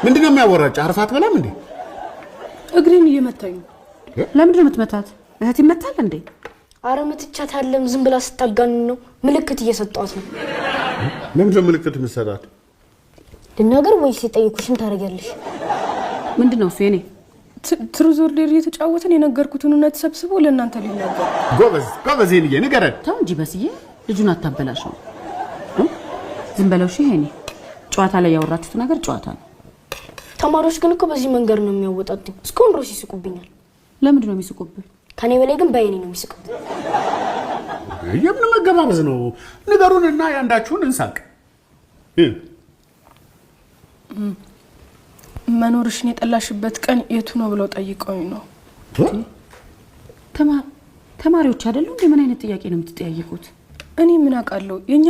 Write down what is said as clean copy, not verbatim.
ምንድነው የሚያወራጭ? አርፋት በላም እንዴ? እግሬን እየመታኝ ነው። ለምንድነው የምትመታት? እህት ይመታል እንዴ? አረ መትቻት አይደለም ዝም ብላ ስታጋን ነው። ምልክት እየሰጣት ነው። ለምንድነው ምልክት የምትሰጣት? ልናገር ወይስ ሲጠይቁሽን ታረጋለሽ? ምንድነው እሱ? የኔ ትሩዝ ኦርደር እየተጫወተን የነገርኩትን እውነት ሰብስቦ ለእናንተ ሊናገር። ጎበዝ የኔ ንገረን። ተው እንጂ በስዬ ልጁን አታበላሽው። ዝም በለው እሺ። የኔ ጨዋታ ላይ ያወራችሁት ነገር ጨዋታ ነው። ተማሪዎች ግን እኮ በዚህ መንገድ ነው የሚያወጣጡኝ። እስካሁን ድረስ ይስቁብኛል። ለምንድን ነው የሚስቁብህ? ከኔ በላይ ግን በየኔ ነው የሚስቁት። የምን መገባበዝ ነው? ንገሩንና ያንዳችሁን እንሳቅ። መኖርሽን የጠላሽበት ቀን የቱ ነው ብለው ጠይቀውኝ ነው። ተማሪዎች አይደሉ እንዴ? ምን አይነት ጥያቄ ነው የምትጠያየቁት? እኔ ምን አውቃለሁ? የኛ